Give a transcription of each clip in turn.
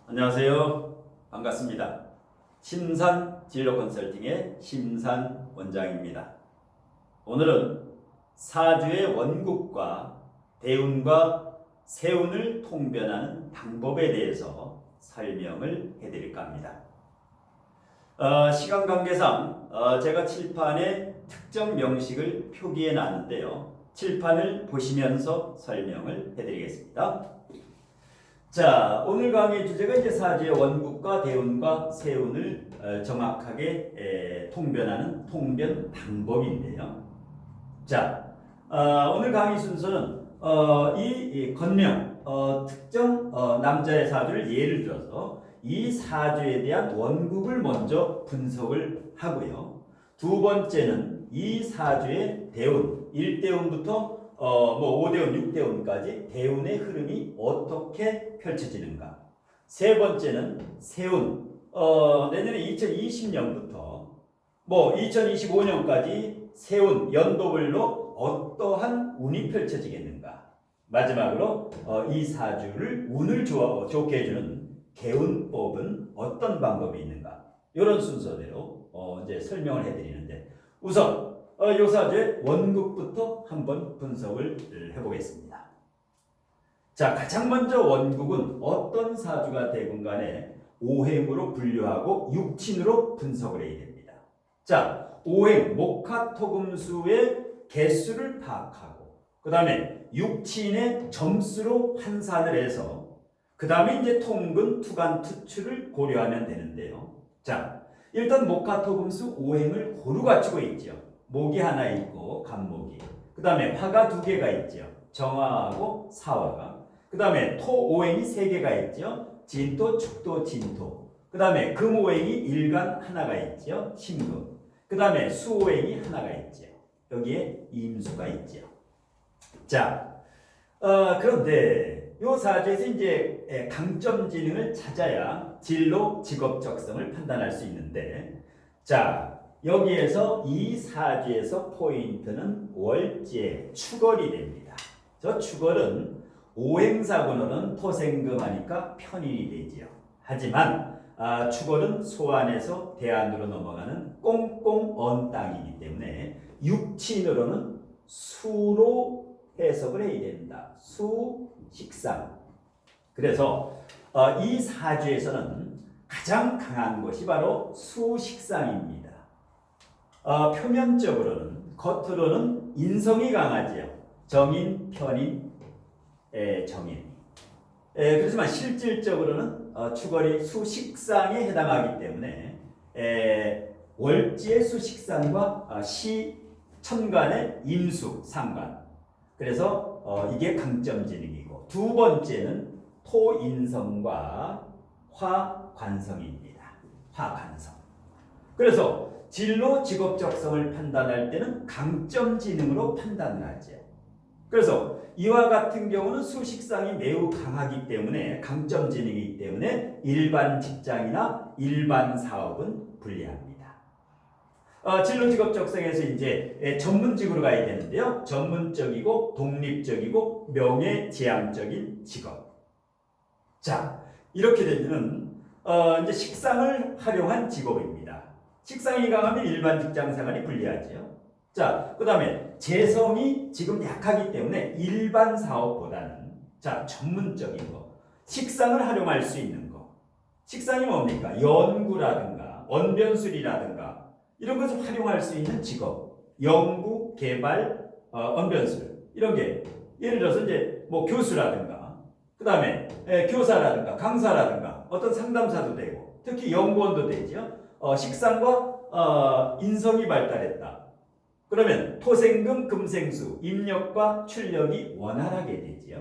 안녕하세요. 반갑습니다. 심산 진로 컨설팅의 심산 원장입니다. 오늘은 사주의 원국과 대운과 세운을 통변하는 방법에 대해서 설명을 해드릴까 합니다. 시간 관계상 제가 칠판에 특정 명식을 표기해 놨는데요. 칠판을 보시면서 설명을 해드리겠습니다. 자, 오늘 강의 주제가 이제 사주의 원국과 대운과 세운을 정확하게 통변하는 통변 방법인데요. 자, 오늘 강의 순서는 이 건명, 특정 남자의 사주를 예를 들어서 이 사주에 대한 원국을 먼저 분석을 하고요. 두 번째는 이 사주의 대운, 1대운부터 5대운, 6대운까지 대운의 흐름이 어떻게 펼쳐지는가. 세 번째는 세운, 내년에 2020년부터 2025년까지 세운 연도별로 어떠한 운이 펼쳐지겠는가. 마지막으로 이 사주를 운을 좋게 해주는 개운법은 어떤 방법이 있는가. 이런 순서대로 이제 설명을 해드리는데, 우선 이 사주의 원국부터 한번 분석을 해보겠습니다. 자, 가장 먼저 원국은 어떤 사주가 되건 간에 오행으로 분류하고 육친으로 분석을 해야 됩니다. 자, 오행, 목화토금수의 개수를 파악하고, 그 다음에 육친의 점수로 환산을 해서, 그 다음에 이제 통근, 투간, 투출을 고려하면 되는데요. 자, 일단 목화토금수 오행을 고루 갖추고 있죠. 목이 하나 있고 간목이, 그 다음에 화가 두 개가 있죠. 정화하고 사화가. 그 다음에 토 오행이 세 개가 있죠. 진토, 축토, 진토. 그 다음에 금 오행이 일간 하나가 있죠. 신금. 그 다음에 수 오행이 하나가 있죠. 여기에 임수가 있죠. 자, 그런데 이 사주에서 이제 강점 지능을 찾아야 진로, 직업 적성을 판단할 수 있는데, 자, 여기에서 이 사주에서 포인트는 월지의 축월이 됩니다. 저 축월은 오행사군으로는 토생금하니까 편인이 되지요. 하지만 축월은 소안에서 대안으로 넘어가는 꽁꽁 언 땅이기 때문에 육친으로는 수로 해석을 해야 된다. 수, 식상. 그래서 이 사주에서는 가장 강한 것이 바로 수식상입니다. 표면적으로는, 겉으로는 인성이 강하지요. 정인, 편인, 정인. 그렇지만 실질적으로는 축월이 수식상에 해당하기 때문에 월지의 수식상과 천간의 임수, 상관. 그래서 이게 강점지능이고, 두 번째는 토인성과 화관성입니다. 화관성. 그래서 진로 직업적성을 판단할 때는 강점지능으로 판단을 하죠. 그래서 이와 같은 경우는 수식상이 매우 강하기 때문에, 강점지능이기 때문에 일반 직장이나 일반 사업은 불리합니다. 진로 직업 적성에서 이제 전문직으로 가야 되는데요. 전문적이고 독립적이고 명예지향적인 직업. 자, 이렇게 되면 이제 식상을 활용한 직업입니다. 식상이 강하면 일반 직장 생활이 불리하죠. 자, 그 다음에 재성이 지금 약하기 때문에 일반 사업보다는 전문적인 거, 식상을 활용할 수 있는 거. 식상이 뭡니까? 연구라든가 언변술이라든가 이런 것을 활용할 수 있는 직업, 연구, 개발, 언변술 이런 게, 예를 들어서 이제 교수라든가, 그 다음에 교사라든가 강사라든가 어떤 상담사도 되고, 특히 연구원도 되죠. 식상과 인성이 발달했다. 그러면 토생금, 금생수, 입력과 출력이 원활하게 되지요.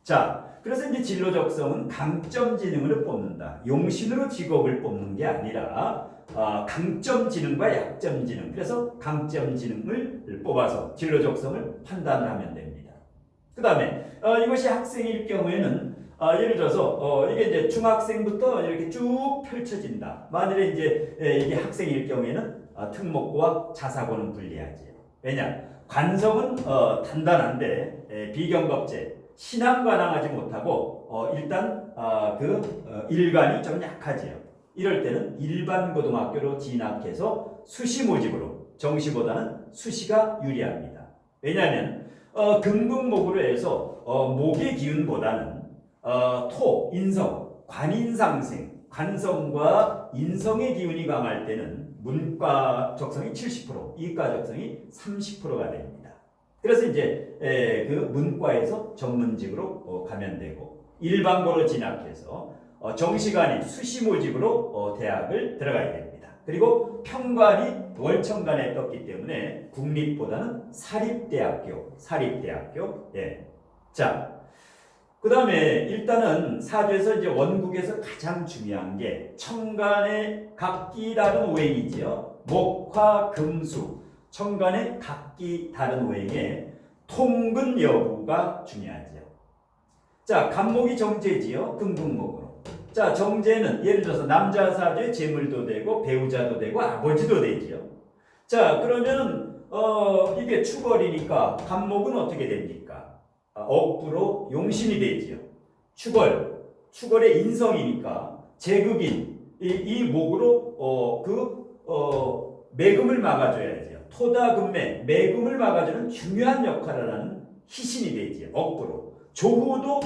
자, 그래서 이제 진로 적성은 강점 지능을 뽑는다. 용신으로 직업을 뽑는 게 아니라 강점 지능과 약점 지능. 그래서 강점 지능을 뽑아서 진로 적성을 판단을 하면 됩니다. 그 다음에 이것이 학생일 경우에는 예를 들어서 이게 이제 중학생부터 이렇게 쭉 펼쳐진다. 만일에 이제 이게 학생일 경우에는 특목고와 자사고는 불리하지요. 왜냐? 관성은 단단한데 비경겁제, 신앙관항하지 못하고 일단 일간이 좀 약하지요. 이럴 때는 일반 고등학교로 진학해서 수시 모집으로 정시보다는 수시가 유리합니다. 왜냐하면 금극목으로 해서 목의 기운보다는 토, 인성, 관인상생, 관성과 인성의 기운이 강할 때는 문과 적성이 70%, 이과 적성이 30%가 됩니다. 그래서 이제 그 문과에서 전문직으로 가면 되고 일반고로 진학해서 정시가 아닌 수시 모집으로 대학을 들어가야 됩니다. 그리고 평관이 월천간에 떴기 때문에 국립보다는 사립대학교. 예. 자, 그 다음에 일단은 사주에서 이제 원국에서 가장 중요한 게 천간의 각기 다른 오행이지요. 목화 금수. 천간의 각기 다른 오행에 통근 여부가 중요하죠. 자, 간목이 정제지요. 금극목으로. 자, 정제는 예를 들어서 남자 사주에 재물도 되고 배우자도 되고 아버지도 되지요. 자, 그러면 이게 축월이니까 간목은 어떻게 됩니까? 억부로 용신이 되지요. 축월의 인성이니까 제극인 이 목으로 매금을 막아줘야죠. 토다금매 매금을 막아주는 중요한 역할을 하는 희신이 되지요. 억부로. 조후로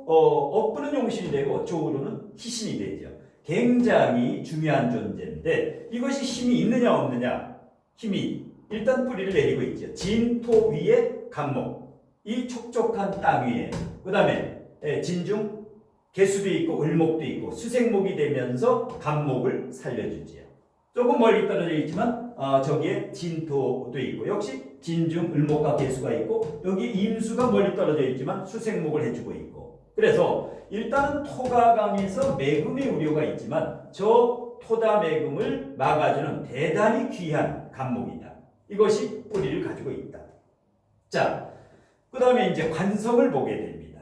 억부는 용신이 되고 조후로는 희신이 되죠. 굉장히 중요한 존재인데 이것이 힘이 있느냐 없느냐. 힘이 일단 뿌리를 내리고 있죠. 진토 위에 간목. 이 촉촉한 땅 위에 그 다음에 진중 개수도 있고 을목도 있고 수생목이 되면서 간목을 살려주지요. 조금 멀리 떨어져 있지만 저기에 진토도 있고 역시 진중 을목과 개수가 있고 여기 임수가 멀리 떨어져 있지만 수생목을 해주고 있고 그래서 일단은 토가 강해서 매금의 우려가 있지만 저 토다 매금을 막아주는 대단히 귀한 간목이다. 이것이 뿌리를 가지고 있다. 자, 그 다음에 이제 관성을 보게 됩니다.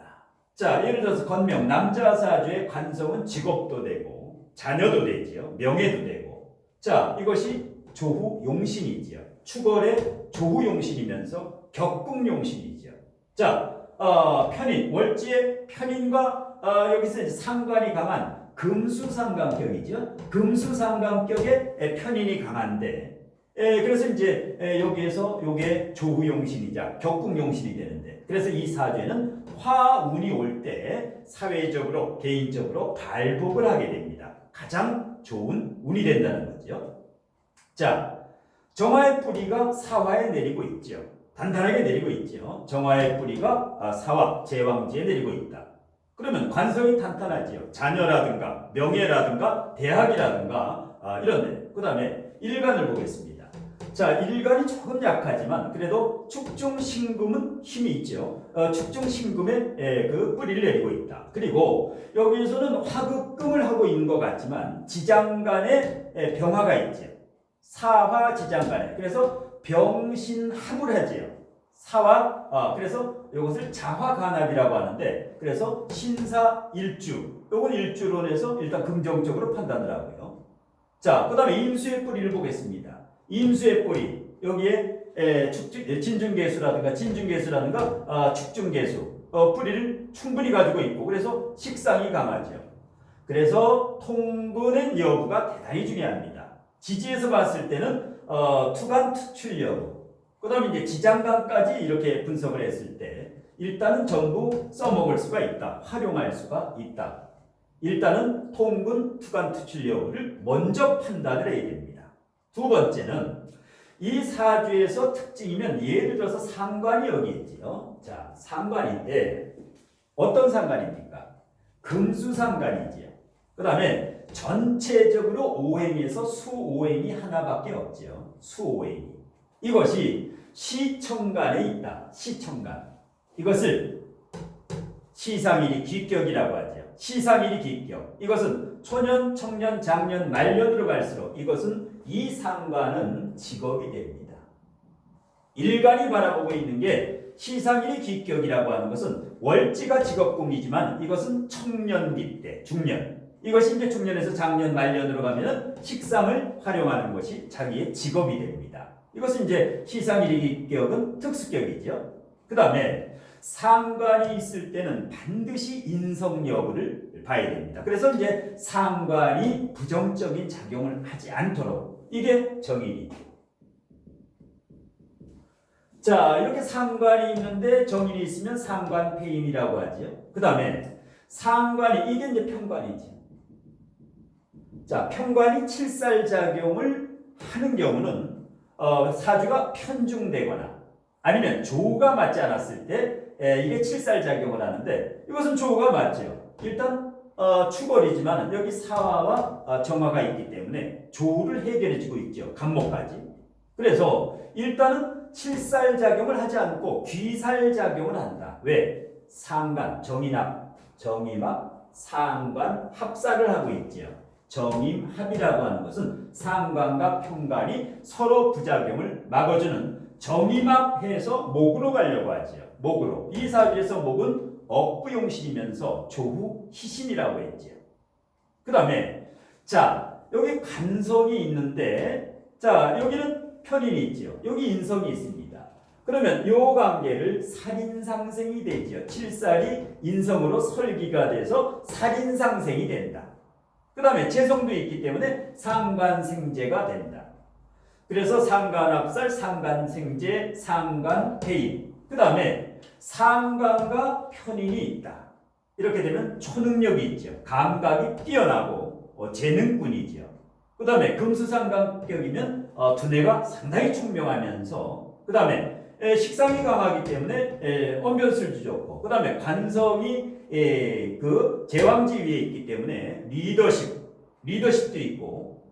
자, 예를 들어서 건명 남자 사주의 관성은 직업도 되고 자녀도 되지요. 명예도 되고 자, 이것이 조후 용신이지요. 축월의 조후 용신이면서 격국 용신이지요. 자, 편인 월지의 편인과 여기서 이제 상관이 강한 금수상관격이죠. 금수상관격에 편인이 강한데 그래서 이제 여기에서 요게 조후 용신이자 격국 용신이 되는데 그래서 이 사주에는 화운이 올 때 사회적으로 개인적으로 발복을 하게 됩니다. 가장 좋은 운이 된다는 거죠. 자, 정화의 뿌리가 사화에 내리고 있죠. 단단하게 내리고 있죠. 정화의 뿌리가 사화, 제왕지에 내리고 있다. 그러면 관성이 탄탄하지요. 자녀라든가 명예라든가 대학이라든가 이런 데. 그 다음에 일간을 보겠습니다. 자, 일간이 조금 약하지만 그래도 축중신금은 힘이 있죠. 축중신금에 그 뿌리를 내리고 있다. 그리고 여기에서는 화극금을 하고 있는 것 같지만 지장간에 병화가 있죠. 사화 지장간에. 그래서 병신합을 하지요. 사화, 그래서 이것을 자화간합이라고 하는데, 그래서 신사일주, 요건 일주론에서 일단 긍정적으로 판단을 하고요. 자, 그 다음에 임수의 뿌리를 보겠습니다. 임수의 뿌리, 여기에 진중개수라든가 축중개수, 뿌리를 충분히 가지고 있고, 그래서 식상이 강하죠. 그래서 통근의 여부가 대단히 중요합니다. 지지에서 봤을 때는 투간 투출 여부, 그 다음에 이제 지장간까지 이렇게 분석을 했을 때 일단은 전부 써먹을 수가 있다. 활용할 수가 있다. 일단은 통근 투간 투출 여부를 먼저 판단을 해야 됩니다. 두 번째는 이 사주에서 특징이면 예를 들어서 상관이 여기 있지요. 자, 상관인데 어떤 상관입니까? 금수상관이지요. 그 다음에 전체적으로 오행에서 수오행이 하나밖에 없지요. 수오행이. 이것이 시천간에 있다. 시천간. 이것을 시상일이 기격이라고 하죠. 시상일이 기격. 이것은 초년, 청년, 장년, 말년으로 갈수록 이것은 이 상관은 직업이 됩니다. 일간이 바라보고 있는 게 시상일이 기격이라고 하는 것은 월지가 직업궁이지만 이것은 청년기 때, 중년. 이것이 이제 중년에서 장년, 말년으로 가면은 식상을 활용하는 것이 자기의 직업이 됩니다. 이것은 이제 시상일이 기격은 특수격이죠. 그 다음에 상관이 있을 때는 반드시 인성 여부를 봐야 됩니다. 그래서 이제 상관이 부정적인 작용을 하지 않도록 이게 정인이죠. 자, 이렇게 상관이 있는데 정인이 있으면 상관폐인이라고 하죠. 그 다음에 상관이 이게 이제 편관이죠. 자, 편관이 칠살작용을 하는 경우는 사주가 편중되거나 아니면 조가 맞지 않았을 때 이게 칠살작용을 하는데 이것은 조가 맞죠. 일단 추월이지만 여기 사화와 정화가 있기 때문에 조를 해결해주고 있죠. 간목까지. 그래서 일단은 칠살작용을 하지 않고 귀살작용을 한다. 왜? 상관, 정임합, 상관 합사를 하고 있죠. 정임합이라고 하는 것은 상관과 편관이 서로 부작용을 막아주는 정임합해서 목으로 가려고 하죠. 목으로. 이 사주에서 목은 억부용신이면서 조후 희신이라고 했죠. 그 다음에 자 여기 간성이 있는데 자 여기는 편인이 있죠. 여기 인성이 있습니다. 그러면 이 관계를 살인상생이 되죠. 칠살이 인성으로 설기가 돼서 살인상생이 된다. 그 다음에 재성도 있기 때문에 상관생재가 된다. 그래서 상관합살, 상관생재, 상관폐인. 그 다음에 상관과 편인이 있다. 이렇게 되면 초능력이 있죠. 감각이 뛰어나고 재능꾼이죠. 그 다음에 금수상관격이면 두뇌가 상당히 총명하면서 그 다음에 식상이 강하기 때문에 언변술도 좋고 그 다음에 관성이 그 제왕지 위에 있기 때문에 리더십도 있고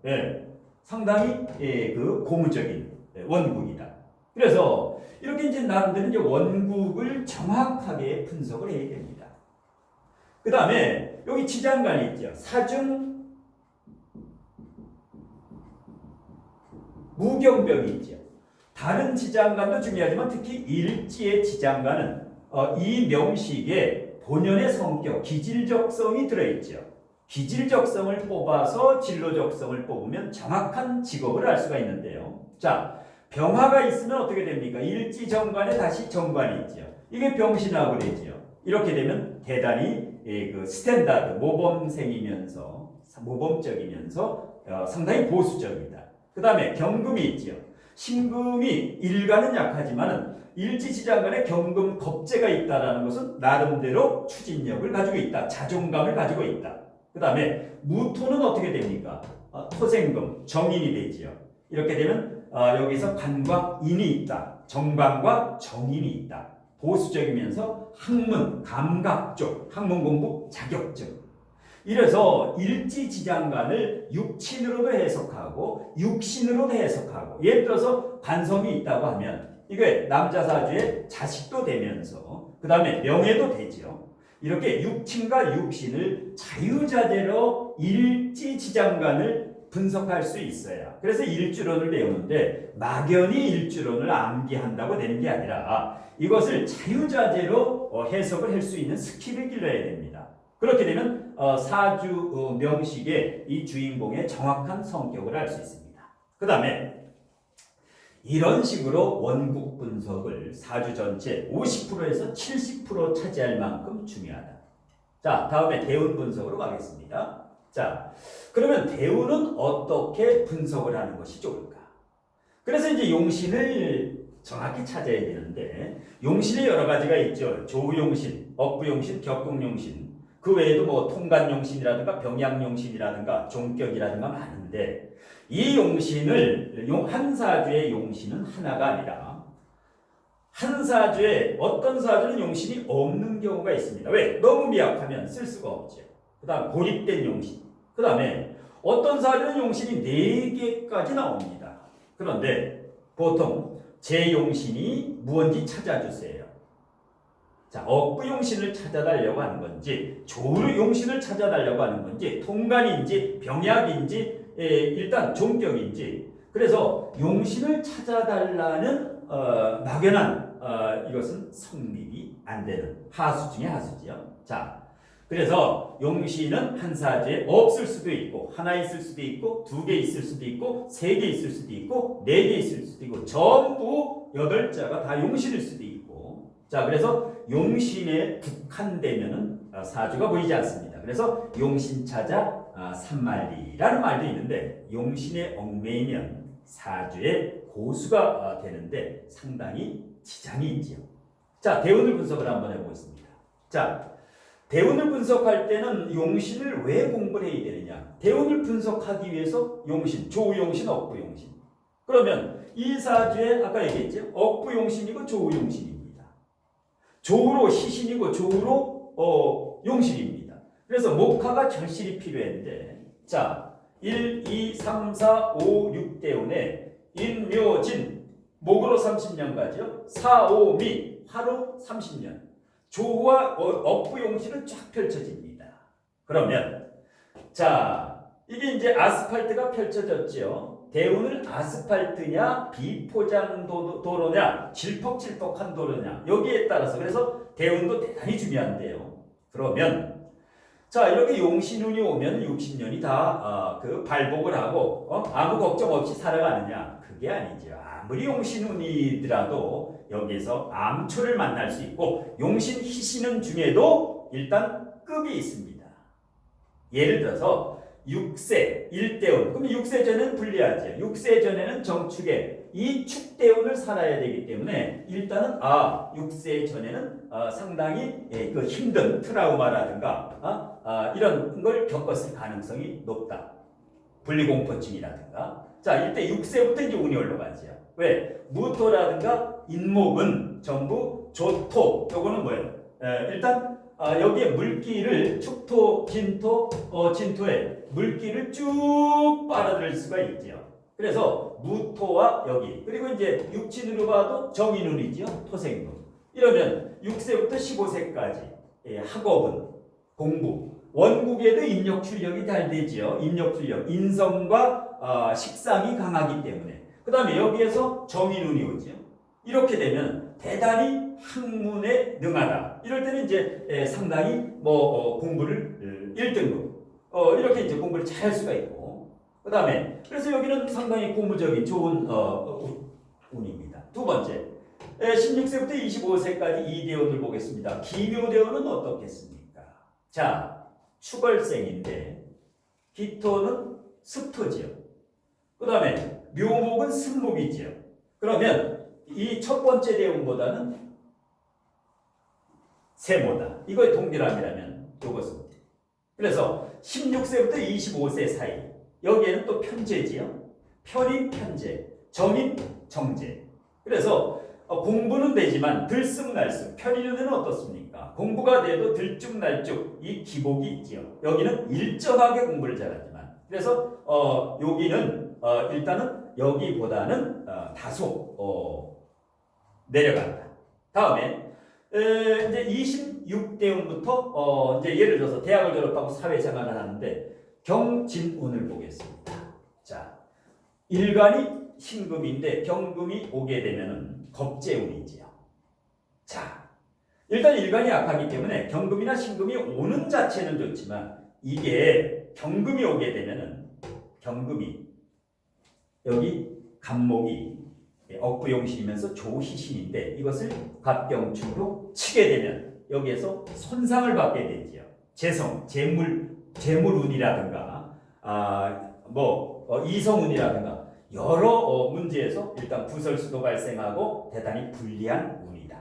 상당히 그 고무적인 원국이다. 그래서 이렇게 이제 나름대로 이제 원국을 정확하게 분석을 해야 됩니다. 그 다음에 여기 지장간이 있죠. 사중 무경벽이 있죠. 다른 지장간도 중요하지만 특히 일지의 지장간은 이 명식에 본연의 성격, 기질적성이 들어있죠. 기질적성을 뽑아서 진로적성을 뽑으면 정확한 직업을 알 수가 있는데요. 자, 병화가 있으면 어떻게 됩니까? 일지정관에 다시 정관이 있죠. 이게 병신하고 되죠. 이렇게 되면 대단히 그 스탠다드, 모범적이면서 상당히 보수적이다. 그 다음에 경금이 있죠. 신금이 일간은 약하지만 일지지장간에 경금 겁재가 있다는 것은 나름대로 추진력을 가지고 있다. 자존감을 가지고 있다. 그 다음에 무토는 어떻게 됩니까? 토생금, 정인이 되지요. 이렇게 되면 여기서 관과 인이 있다. 정관과 정인이 있다. 보수적이면서 학문, 감각 쪽, 학문 공부 자격증. 이래서 일지지장간을 육친으로도 해석하고 육신으로도 해석하고 예를 들어서 관성이 있다고 하면 이게 남자 사주에 자식도 되면서 그 다음에 명예도 되죠. 이렇게 육친과 육신을 자유자재로 일지지장간을 분석할 수 있어야. 그래서 일주론을 배우는데 막연히 일주론을 암기한다고 되는 게 아니라 이것을 자유자재로 해석을 할 수 있는 스킬을 길러야 됩니다. 그렇게 되면 사주 명식의 이 주인공의 정확한 성격을 알 수 있습니다. 그 다음에 이런 식으로 원국 분석을 사주 전체 50%에서 70% 차지할 만큼 중요하다. 자, 다음에 대운 분석으로 가겠습니다. 자, 그러면 대운은 어떻게 분석을 하는 것이 좋을까? 그래서 이제 용신을 정확히 찾아야 되는데 용신이 여러 가지가 있죠. 조용신, 억부용신, 격국용신. 그 외에도 뭐 통간용신이라든가 병양용신이라든가 종격이라든가 많은데 이 용신을 한 사주의 용신은 하나가 아니라 한 사주에 어떤 사주는 용신이 없는 경우가 있습니다. 왜? 너무 미약하면 쓸 수가 없죠. 그 다음 고립된 용신. 그 다음에 어떤 사주는 용신이 4개까지 나옵니다. 그런데 보통 제 용신이 무언지 찾아주세요. 자, 억부용신을 찾아달라고 하는 건지 조용신을 찾아달라고 하는 건지 통간인지 병약인지 일단 종격인지 그래서 용신을 찾아달라는 막연한 이것은 성립이 안 되는 하수 중에 하수지요. 자, 그래서 용신은 한 사주에 없을 수도 있고 하나 있을 수도 있고 2개 있을 수도 있고 3개 있을 수도 있고 4개 있을 수도 있고 전부 8자가 다 용신일 수도 있고 자, 그래서 용신에 국한되면은 사주가 보이지 않습니다. 그래서 용신차자 산만리라는 말도 있는데 용신에 얽매이면 사주의 고수가 되는데 상당히 지장이 있지요. 자, 대운을 분석을 한번 해보겠습니다. 자, 대운을 분석할 때는 용신을 왜 공부를 해야 되느냐? 대운을 분석하기 위해서 용신, 조우용신, 억부용신. 그러면 이 사주에 아까 얘기했죠? 억부용신이고 조우용신입니다. 조우로 시신이고 조우로 용신입니다. 그래서 목화가 절실히 필요했는데 자, 1, 2, 3, 4, 5, 6대운에 인묘진 목으로 30년 가죠. 4, 5, 미 화로 30년. 조우와 억부용신은 쫙 펼쳐집니다. 그러면 자, 이게 이제 아스팔트가 펼쳐졌죠. 대운을 아스팔트냐 비포장 도로냐 질퍽질퍽한 도로냐 여기에 따라서 그래서 대운도 대단히 중요한데요. 그러면 자, 이렇게 용신운이 오면 60년이 다 그 발복을 하고 아무 걱정 없이 살아가느냐? 그게 아니죠. 아무리 용신운이더라도 여기에서 암초를 만날 수 있고 용신 희신운 중에도 일단 급이 있습니다. 예를 들어서 6세 1대운 그럼 6세 전에는 불리하죠. 6세 전에는 정축에 이 축대운을 살아야 되기 때문에 일단은 6세 전에는 상당히 그 힘든 트라우마라든가 이런 걸 겪었을 가능성이 높다. 분리공포증이라든가 자, 이때 6세부터 이제 운이 올라가죠. 왜? 무토라든가 인목은 전부 조토. 요거는 뭐예요? 일단 여기에 물기를 축토, 진토, 진토에 물기를 쭉 빨아들일 수가 있죠. 그래서 무토와 여기 그리고 이제 육친으로 봐도 정인운이죠. 토생운. 이러면 6세부터 15세까지 학업은 공부 원국에도 인력 출력이 잘 되죠. 인력 출력 인성과 식상이 강하기 때문에 그 다음에 여기에서 정인운이 오죠. 이렇게 되면 대단히 학문에 능하다. 이럴 때는 이제 상당히 공부를 1등급 이렇게 이제 공부를 잘 할 수가 있고 그 다음에 그래서 여기는 상당히 고무적인 좋은 운입니다. 두 번째 16세부터 25세까지 이 대운을 보겠습니다. 기묘대운은 어떻겠습니까? 자, 축월생인데 기토는 습토지요. 그 다음에 묘목은 승목이지요. 그러면 이 첫 번째 대운보다는 세모다. 이거의 동일함이라면 이것은 그래서 16세부터 25세 사이 여기에는 또 편제지요. 편인 편제, 정인 정제. 그래서 공부는 되지만 들쑥날쑥. 편인은 어떻습니까? 공부가 돼도 들쭉날쭉 이 기복이 있지요. 여기는 일정하게 공부를 잘하지만 그래서 여기는 일단은 여기보다는 다소 내려간다. 다음에 이제 26대운부터 이제 예를 들어서 대학을 졸업하고 사회생활을 하는데 경진운을 보겠습니다. 자, 일간이 신금인데 경금이 오게 되면은 겁재운이지요. 자, 일단 일간이 약하기 때문에 경금이나 신금이 오는 자체는 좋지만 이게 경금이 오게 되면은 경금이 여기 간목이 억부용신이면서 조희신인데 이것을 갑경축으로 치게 되면 여기에서 손상을 받게 되지요. 재성, 재물운이라든가 이성운이라든가 여러 문제에서 일단 구설수도 발생하고 대단히 불리한 운이다.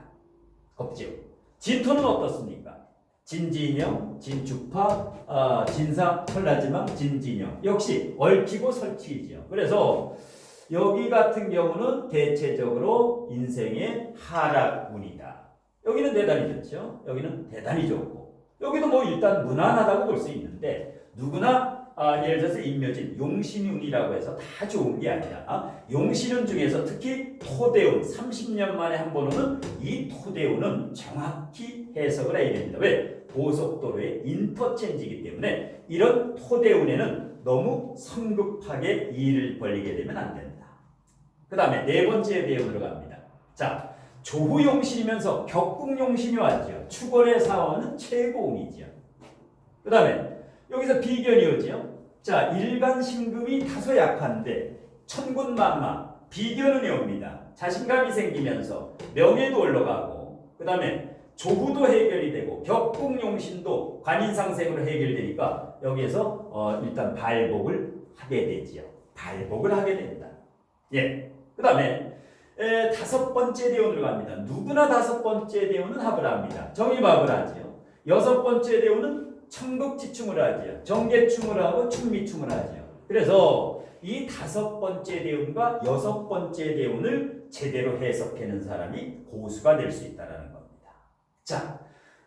겁지요. 진토는 어떻습니까? 진진영, 진주파, 진사, 설라지망, 진진영 역시 얽히고 설치이지요. 그래서 여기 같은 경우는 대체적으로 인생의 하락운이다. 여기는 대단히 좋죠. 여기는 대단히 좋고 여기도 일단 무난하다고 볼 수 있는데 누구나 예를 들어서 인묘진 용신운이라고 해서 다 좋은 게 아니라 용신운 중에서 특히 토대운 30년 만에 한 번 오는 이 토대운은 정확히 해석을 해야 됩니다. 왜? 고속도로의 인터체인지이기 때문에 이런 토대운에는 너무 성급하게 일을 벌리게 되면 안 된다. 그 다음에 네 번째 대운으로 갑니다. 자, 조후용신이면서 격국용신이 왔죠. 축월의 사원은 최고운이죠. 그 다음에 여기서 비견이 오죠. 자, 일간신금이 다소 약한데 천군만마 비견운이 옵니다. 자신감이 생기면서 명예도 올라가고 그 다음에 조후도 해결이 되고 격국용신도 관인상색으로 해결되니까 여기에서 일단 발복을 하게 되지요. 발복을 하게 됩니다. 예. 그 다음에 다섯 번째 대운으로 갑니다. 누구나 다섯 번째 대운은 합을 합니다. 정입합을 하지요. 여섯 번째 대운은 청극지충을 하지요. 정계충을 하고 충미충을 하지요. 그래서 이 다섯 번째 대운과 여섯 번째 대운을 제대로 해석하는 사람이 고수가 될 수 있다는 겁니다. 자,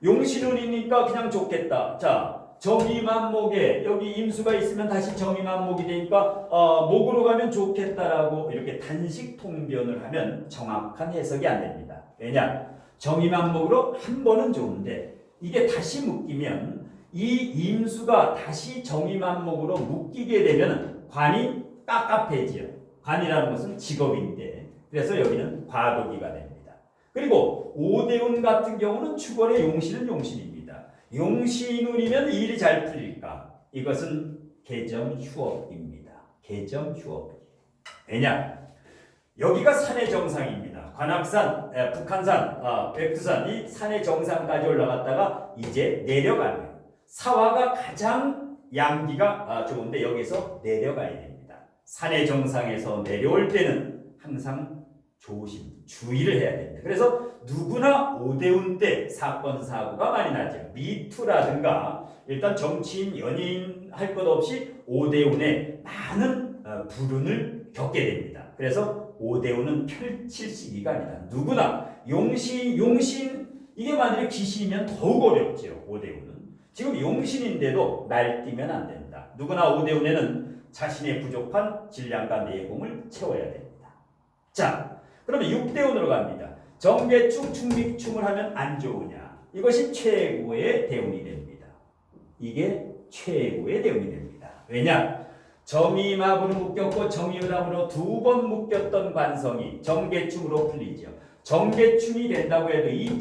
용신운이니까 그냥 좋겠다. 자, 정의만목에 여기 임수가 있으면 다시 정의만목이 되니까 목으로 가면 좋겠다라고 이렇게 단식 통변을 하면 정확한 해석이 안 됩니다. 왜냐? 정의만목으로 한 번은 좋은데 이게 다시 묶이면 이 임수가 다시 정의만목으로 묶이게 되면 관이 깝깝해지요. 관이라는 것은 직업인데 그래서 여기는 과도기가 됩니다. 그리고 오대운 같은 경우는 축월의 용신은 용신입니다. 용신운이면 일이 잘 풀릴까? 이것은 개점휴업입니다. 개점휴업. 왜냐? 여기가 산의 정상입니다. 관악산, 북한산, 백두산 이 산의 정상까지 올라갔다가 이제 내려가면 사화가 가장 양기가 좋은데 여기서 내려가야 됩니다. 산의 정상에서 내려올 때는 항상 조심, 주의를 해야 됩니다. 그래서 누구나 오대운 때 사건 사고가 많이 나죠. 미투라든가 일단 정치인, 연예인 할 것 없이 오대운에 많은 불운을 겪게 됩니다. 그래서 오대운은 펼칠 시기가 아니다. 누구나 용신 이게 만약에 기신이면 더욱 어렵죠. 오대운은 지금 용신인데도 날뛰면 안 된다. 누구나 오대운에는 자신의 부족한 질량과 내공을 채워야 됩니다. 자, 그러면 6대운으로 갑니다. 정계충, 충미충을 하면 안 좋으냐? 이것이 최고의 대운이 됩니다. 이게 최고의 대운이 됩니다. 왜냐? 정의합으로 묶였고 정의합으로 두 번 묶였던 관성이 정계충으로 풀리죠. 정계충이 된다고 해도 이